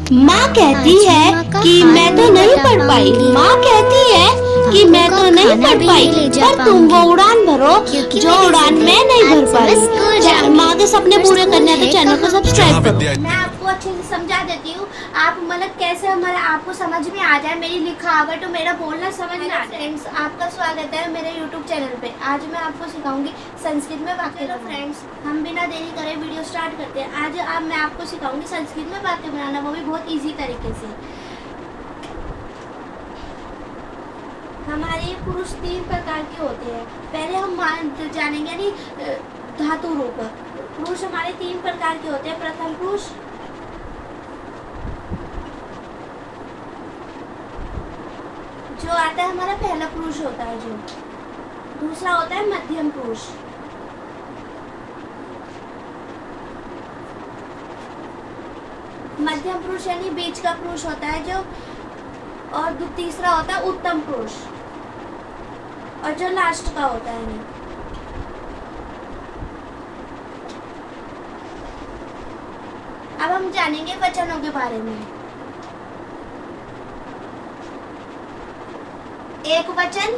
माँ कहती है कि मैं तो नहीं पढ़ पाई, माँ कहती है कि मैं तो नहीं पढ़ पाई, पर तुम वो उड़ान भरो जो उड़ान मैं नहीं भर पाई। माँ के सपने पूरे करने हैं तो चैनल को सब्सक्राइब करो। मैं आपको अच्छे से समझा देती हूँ, आप मतलब कैसे हमारे आपको समझ में आ जाए, मेरी लिखावट और मेरा बोलना समझ में आ जाए। फ्रेंड्स, आपका स्वागत है मेरे YouTube चैनल पे। आज मैं आपको सिखाऊंगी संस्कृत में वाक्य। तो फ्रेंड्स, हम बिना देरी करे वीडियो स्टार्ट करते हैं। आज मैं आपको सिखाऊंगी संस्कृत में वाक्य बनाना, वो भी बहुत इजी तरीके से। हमारे पुरुष 3 प्रकार के होते हैं। पहले हम जानेंगे यानी धातु रूप। पुरुष हमारे 3 प्रकार के होते हैं। प्रथम पुरुष, जो आता है हमारा पहला पुरुष होता है जो। दूसरा होता है मध्यम पुरुष। मध्यम पुरुष यानी बीच का पुरुष होता है जो। और तीसरा होता है उत्तम पुरुष, और जो लास्ट का होता है नहीं। अब हम जानेंगे वचनों के बारे में। एक वचन,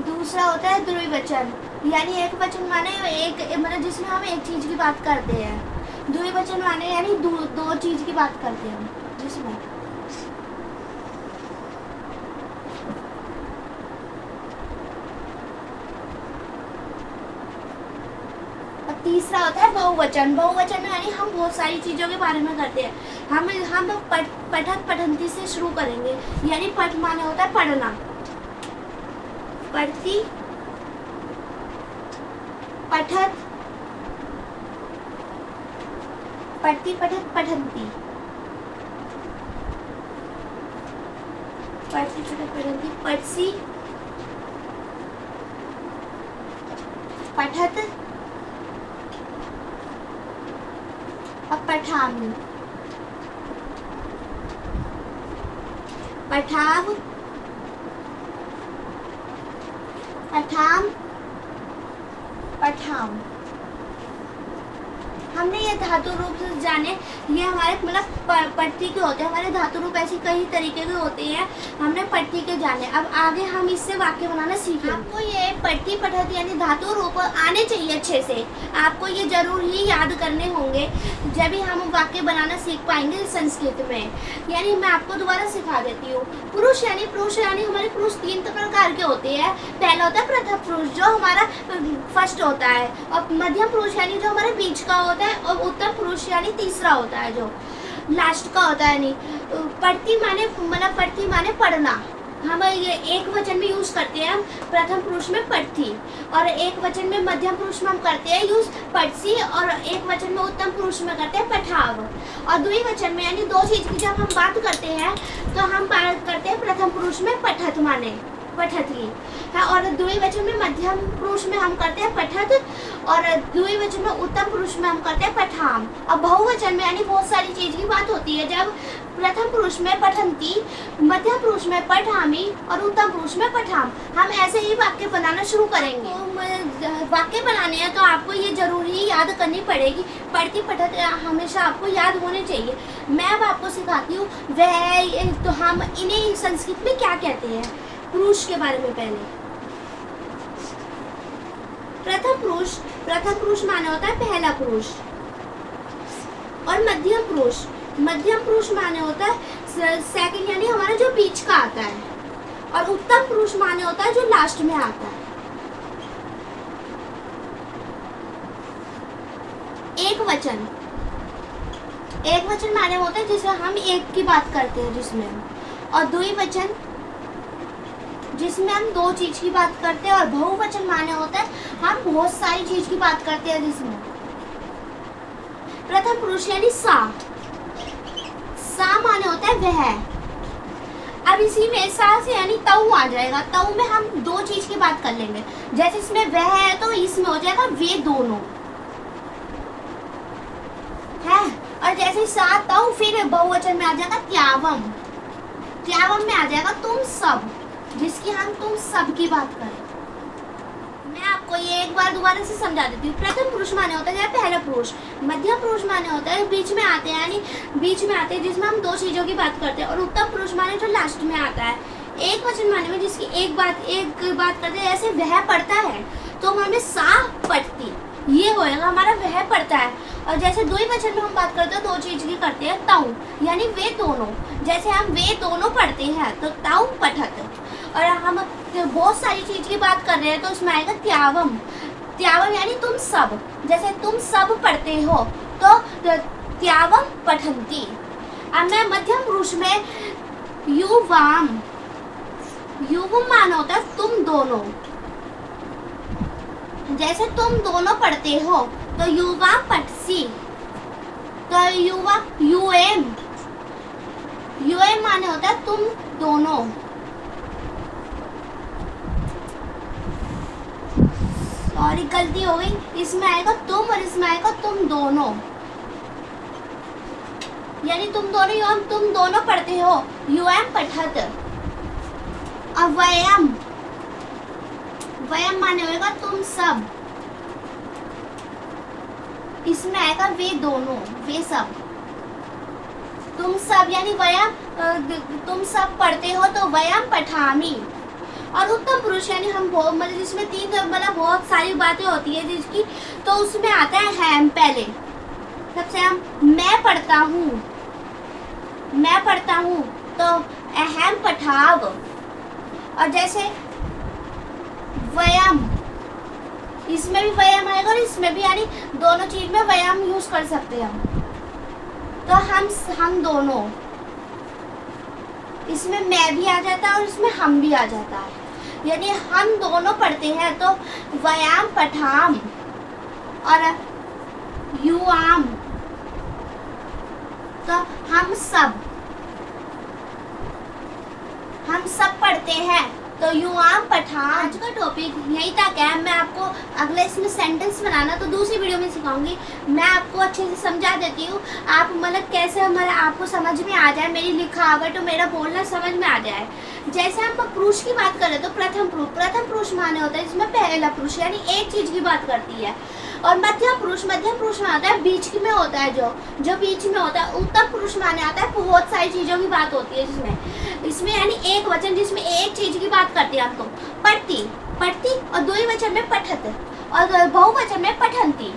दूसरा होता है द्विवचन। यानी एक वचन माने एक मतलब जिसमें हम एक चीज की बात करते हैं। द्विवचन माने यानी दो चीज की बात करते हैं जिसमें। तीसरा होता है बहुवचन। बहुवचन यानी हम बहुत सारी चीजों के बारे में करते हैं। हम पठत पठंती से शुरू करेंगे। यानी पठ माने होता है पढ़ना। पढ़ती, पठत, पढ़ती, पठत, पठंती। पढ़ती, पठत, पठंती। पढ़सी, पठत और पठामी। पठाव, पठाम, पठाम। हमने ये धातु रूप से जाने, ये हमारे मतलब पट्टी के होते हैं। हमारे धातु रूप ऐसी कई तरीके के होते हैं, हमने पट्टी के जाने। अब आगे हम इससे वाक्य बनाना सीखेंगे। आपको ये पट्टी पठत यानी धातु रूप आने चाहिए अच्छे से। आपको ये जरूर ही याद करने होंगे, जब भी हम वाक्य बनाना सीख पाएंगे संस्कृत में। यानी मैं आपको दोबारा सिखा देती हूँ। पुरुष यानी हमारे पुरुष 3 प्रकार के होते हैं। पहला होता है प्रथम पुरुष, जो हमारा फर्स्ट होता है। और मध्यम पुरुष यानी जो हमारे बीच का होता है। और उत्तम पुरुष यानी तीसरा होता है जो लास्ट का होता है। नहीं, पढ़ती माने पढ़ना। हम ये एक वचन में यूज करते हैं। हम प्रथम पुरुष में पढ़ती, और एक वचन में मध्यम पुरुष में हम करते हैं यूज पढ़सी, और एक वचन में उत्तम पुरुष में करते हैं पठाव। और द्विवचन में यानी दो चीज की जब हम बात करते हैं तो हम बात करते हैं प्रथम पुरुष में पठत माने पठती है, और द्विवचन में मध्यम पुरुष में हम करते हैं पठत, और द्विवचन में उत्तम पुरुष में हम करते हैं पठाम। और बहुवचन में यानी बहुत सारी चीज की बात होती है, जब प्रथम पुरुष में पठंती, मध्यम पुरुष में पठामी और उत्तम पुरुष में पठाम। हम ऐसे ही वाक्य बनाना शुरू करेंगे। तो वाक्य बनाने हैं तो आपको ये जरूरी याद करनी पड़ेगी। पढ़ती पठत हमेशा आपको याद होने चाहिए। मैं अब आपको सिखाती हूँ वह, तो हम इन्हें संस्कृत में क्या कहते हैं। पुरुष के बारे में पहले, प्रथम पुरुष माने होता है पहला पुरुष। और मध्यम पुरुष माने होता है सेकंड यानी हमारा जो बीच का आता है। और उत्तम पुरुष माने होता है जो लास्ट में आता है। एक वचन माने होता है जिसमें हम एक की बात करते हैं जिसमें। और द्विवचन जिसमें हम दो चीज की बात करते हैं। और बहुवचन माने होता है हम बहुत सारी चीज की बात करते हैं जिसमें। प्रथम पुरुष यानी सा माने होता है वह। अब इसी में सा से यानी तऊ आ जाएगा। तऊ में हम दो चीज की बात कर लेंगे। जैसे इसमें वह है तो इसमें हो जाएगा वे दोनों है। और जैसे सा तऊ फिर बहुवचन में आ जाएगा त्यावम में आ जाएगा तुम सब, जिसकी हम तुम सब की बात करें। मैं आप आपको ये एक बार दोबारा से समझा देती हूँ। प्रथम पुरुष माने होता है पहला पुरुष, मध्यम पुरुष माने होता है बीच में आते हैं, यानी बीच में आते हैं जिसमें हम दो चीजों की बात करते हैं, और उत्तम पुरुष माने जो लास्ट में आता है। एक वचन माने में जिसकी एक बात करते हैं, जैसे वह पढ़ता है तो हमें सा पढ़ती, ये होएगा हमारा वह पढ़ता है। और जैसे द्विवचन में हम बात करते हैं दो चीज की करते हैं, ताऊ यानी वे दोनों, जैसे हम वे दोनों पढ़ते हैं तो ताऊ पठत। और हम बहुत सारी चीज की बात कर रहे हैं तो उसमें आएगा त्यावम, त्यावम यानी तुम सब, जैसे तुम सब पढ़ते हो तो त्यावम पठंती। अब मैं मध्यम पुरुष में युवाम, युवम माना होता है तुम दोनों, जैसे तुम दोनों पढ़ते हो तो युवा पटसी, तो युवा यूएम, यूएम माने होता है तुम दोनों। सॉरी गलती हो गई, इसमें आएगा तुम और इसमें आएगा तुम दोनों, यानी तुम दोनों युवा तुम दोनों पढ़ते हो, यूएम पठत। अब वयम, वयम माने होगा तुम सब, इसमें आएगा वे दोनों, वे सब, तुम सब यानी वयम, तुम सब पढ़ते हो तो वयम पठामी। और उत्तम पुरुष यानी हम मतलब जिसमें तीन मतलब बहुत सारी बातें होती है जिसकी, तो उसमें आता है हम पहले, सबसे हम मैं पढ़ता हूँ, मैं पढ़ता हूँ तो अहम पठाव। और जैसे वयम, इसमें भी वयम आएगा और इसमें भी, यानी दोनों चीज में वयम यूज कर सकते हैं हम। तो हम दोनों, इसमें मैं भी आ जाता है और इसमें हम भी आ जाता है, यानी हम दोनों पढ़ते हैं तो वयाम पठाम। और युआम तो हम सब पढ़ते हैं तो युआम पठाम। आज का टॉपिक यही तक है, मैं आपको अगले इसमें सेंटेंस बनाना तो दूसरी वीडियो में सिखाऊंगी। मैं आपको अच्छे से समझा देती हूँ, आप मतलब कैसे हमारा आपको समझ में आ जाए, मेरी लिखावट और मेरा बोलना समझ में आ जाए। जैसे हम पुरुष की बात करें तो प्रथम पुरुष माने होता है जिसमें पहला पुरुष यानी एक चीज की बात करती है। और मध्यम पुरुष में आता है बीच में होता है, जो बीच में होता है। उत्तम पुरुष माने आता है बहुत सारी चीजों की बात होती है जिसमें, इसमें यानी एक वचन जिसमें एक चीज की बात करते हैं हम, तो पढ़ती और द्विवचन में पठत और बहुवचन में पठंती।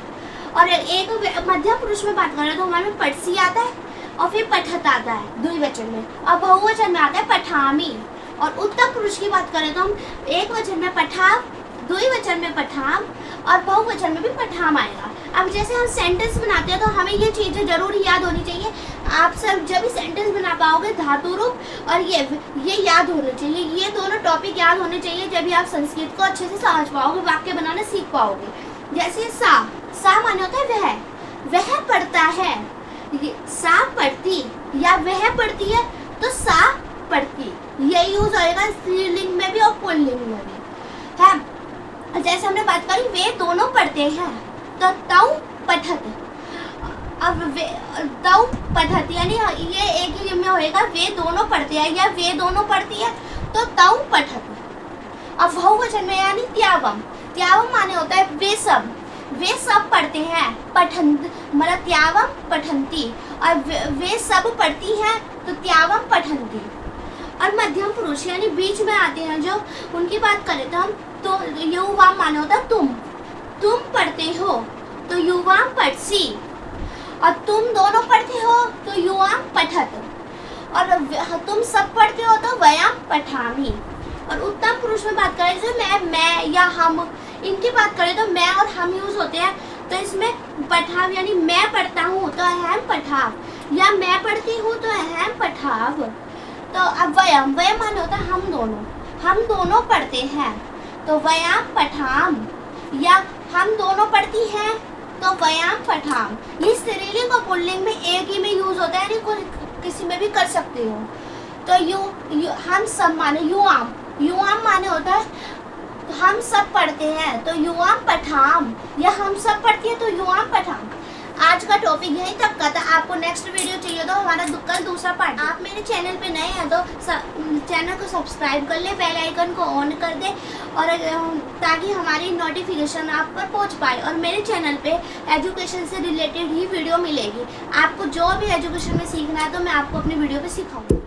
और एक मध्यम पुरुष में बात करें तो हमारे पढ़सी आता है और फिर पठत आता है द्विवचन में, और बहुवचन में आता है पठामी। और उत्तम पुरुष की बात करें तो हम एक वचन में पठाव, द्विवचन में पठाम और बहुवचन में भी पठाम आएगा। अब जैसे हम सेंटेंस बनाते हैं तो हमें ये चीजें जरूर याद होनी चाहिए। आप सब जब भी सेंटेंस बना पाओगे धातु रूप और ये याद होने चाहिए, ये दोनों टॉपिक याद होने चाहिए, जब भी आप संस्कृत को अच्छे से समझ पाओगे, वाक्य बनाना सीख पाओगे। जैसे सा माने होता है वह पढ़ता है, सा पढ़ती या वह पढ़ती है तो सा पढ़ती, ये यूज होएगा स्त्रीलिंग में भी और पुल्लिंग में भी है। जैसे हमने बात करी वे दोनों पढ़ते हैं तो ताऊ पठत। अब ताऊ पठत यानी ये एक ही में होएगा, वे दोनों पढ़ते हैं या वे दोनों पढ़ती है तो ताऊ पठत। अब बहुवचन में यानी त्यावम माने होता है वे सब पढ़ते हैं, पठंत मतलब त्यावम पठंती, और वे सब पढ़ती हैं तो त्यावम पठंती। और मध्यम पुरुष यानी बीच में आते हैं जो, उनकी बात करें तो हम तो युवाम माने होता है तुम पढ़ते हो तो युवाम पढ़सी, और तुम दोनों पढ़ते हो तो युवाम पठत, और तुम सब पढ़ते हो तो वयाम पठामी। और उत्तम पुरुष में बात करें जैसे मैं या हम, इनकी बात करें तो मैं और हम यूज होते हैं, तो इसमें पठाव यानी मैं पढ़ता हूँ तो अहम पठाव, या मैं पढ़ती हूँ तो अहम पठाव। तो अब वयम माने होता है हम दोनों पढ़ते हैं तो वयाम पठाम, या हम दोनों पढ़ती हैं तो वयाम पठाम। ये स्त्रीलिंग और पुल्लिंग में एक ही में यूज होता है, यानी किसी में भी कर सकते हो। तो हम सब माने युआम माने होता है हम सब पढ़ते हैं तो युआम पठाम, या हम सब पढ़ती है तो युआम पठाम। आज का टॉपिक यहीं तक का था। आपको नेक्स्ट वीडियो चाहिए तो हमारा कल दूसरा पार्ट। आप मेरे चैनल पे नए हैं तो चैनल को सब्सक्राइब कर ले, बेल आइकन को ऑन कर दे और ताकि हमारी नोटिफिकेशन आप पर पहुंच पाए। और मेरे चैनल पे एजुकेशन से रिलेटेड ही वीडियो मिलेगी। आपको जो भी एजुकेशन में सीखना है तो मैं आपको अपनी वीडियो पे सिखाऊंगी।